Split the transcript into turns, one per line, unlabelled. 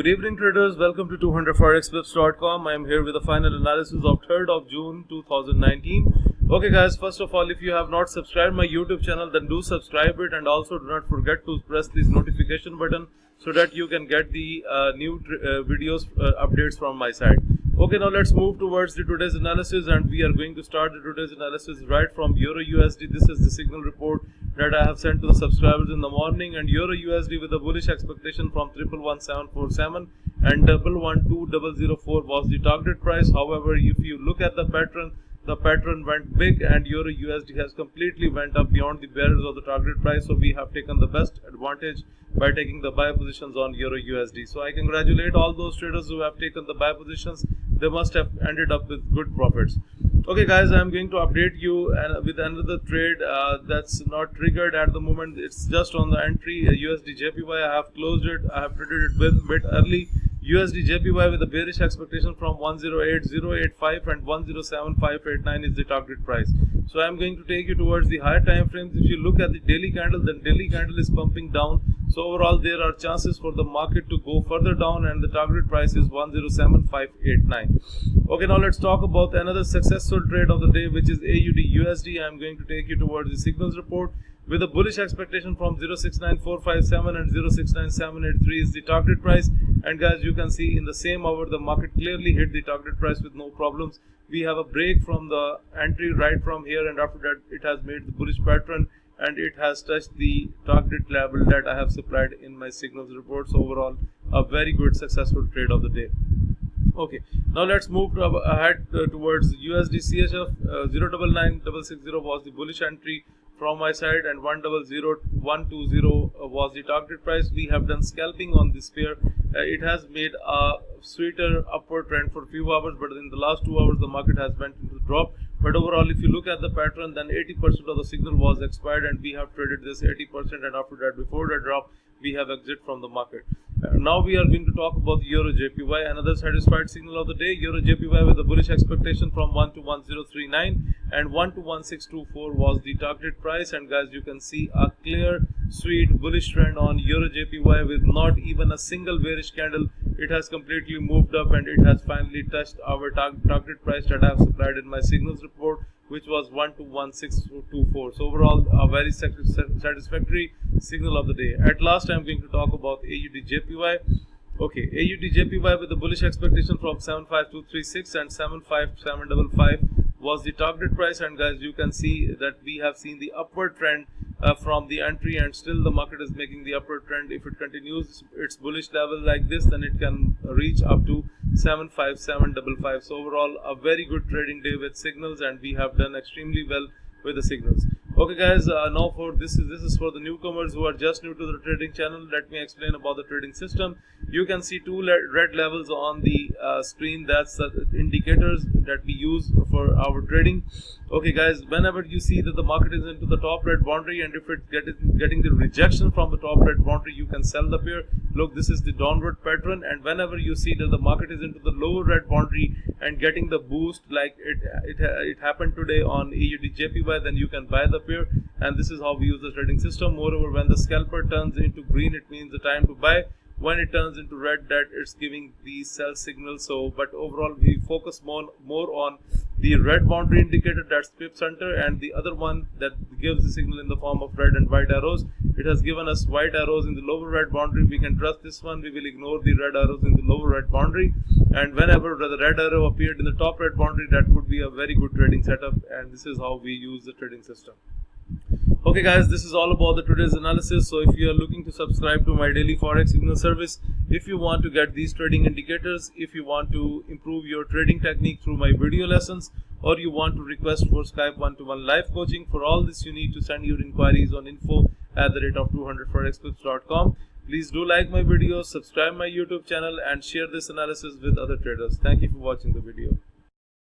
Good evening traders, welcome to 200forexflips.com. I am here with the final analysis of 3rd of June 2019. Okay guys, first of all, if you have not subscribed my YouTube channel, then do subscribe it, and also do not forget to press this notification button so that you can get the new videos updates from my side. Okay, now let's move towards the today's analysis, and we are going to start the today's analysis right from Euro USD. This is the signal report that I have sent to the subscribers in the morning, and Euro USD with a bullish expectation from 111747 and 112004 was the target price. However, if you look at the pattern went big, and Euro USD has completely went up beyond the barriers of the target price. So we have taken the best advantage by taking the buy positions on Euro USD. So I congratulate all those traders who have taken the buy positions. They must have ended up with good profits. Okay guys, I am going to update you with another trade that's not triggered at the moment. It's just on the entry. USD JPY, I have closed it. I have traded it a bit early. USD JPY with a bearish expectation from 108085 and 107589 is the target price. So I am going to take you towards the higher time frames. If you look at the daily candle, then daily candle is pumping down. So overall there are chances for the market to go further down, and the target price is 107589. Okay, now let's talk about another successful trade of the day, which is AUD USD. I am going to take you towards the signals report with a bullish expectation from 069457 and 069783 is the target price. And guys, you can see in the same hour the market clearly hit the target price with no problems. We have a break from the entry right from here, and after that it has made the bullish pattern, and it has touched the target level that I have supplied in my signals reports. Overall, a very good successful trade of the day. Okay, now let's move ahead towards USD CHF. 099660 was the bullish entry from my side, and 100120 was the target price. We have done scalping on this pair. It has made a sweeter upward trend for a few hours, but in the last 2 hours the market has went into drop. But overall, if you look at the pattern, then 80% of the signal was expired, and we have traded this 80%, and after that, before the drop, we have exit from the market. Now we are going to talk about the Euro JPY, another satisfied signal of the day. Euro JPY with a bullish expectation from 121039 and 121624 was the target price. And guys, you can see a clear, sweet bullish trend on Euro JPY with not even a single bearish candle. It has completely moved up, and it has finally touched our target price that I have supplied in my signals report, which was 121624. So overall, a very satisfactory signal of the day. At last, I am going to talk about AUD JPY. Okay, AUD JPY with a bullish expectation from 75236 and 75755 was the target price. And guys, you can see that we have seen the upward trend from the entry, and still the market is making the upward trend. If it continues its bullish level like this, then it can reach up to 75755. So overall, a very good trading day with signals, and we have done extremely well with the signals. Okay guys, now for this is for the newcomers who are just new to the trading channel. Let me explain about the trading system. You can see two red levels on the screen. That's the indicators that we use for our trading. Okay guys, whenever you see that the market is into the top red boundary, and if it's getting the rejection from the top red boundary, you can sell the pair. Look, this is the downward pattern, and whenever you see that the market is into the lower red boundary and getting the boost like it happened today on AUD JPY, then you can buy the pair. And this is how we use the trading system. Moreover, when the scalper turns into green, it means the time to buy. When it turns into red, that it's giving the sell signal. So but overall, we focus more on the red boundary indicator, that's pip center, and the other one that gives the signal in the form of red and white arrows. It has given us white arrows in the lower red boundary. We can trust this one. We will ignore the red arrows in the lower red boundary, and whenever the red arrow appeared in the top red boundary, that could be a very good trading setup. And this is how we use the trading system. Okay guys, this is all about the today's analysis. So if you are looking to subscribe to my daily forex signal service, if you want to get these trading indicators, if you want to improve your trading technique through my video lessons, or you want to request for Skype one-to-one live coaching, for all this you need to send your inquiries on info@200forexflips.com. Please do like my videos, subscribe my YouTube channel, and share this analysis with other traders. Thank you for watching the video.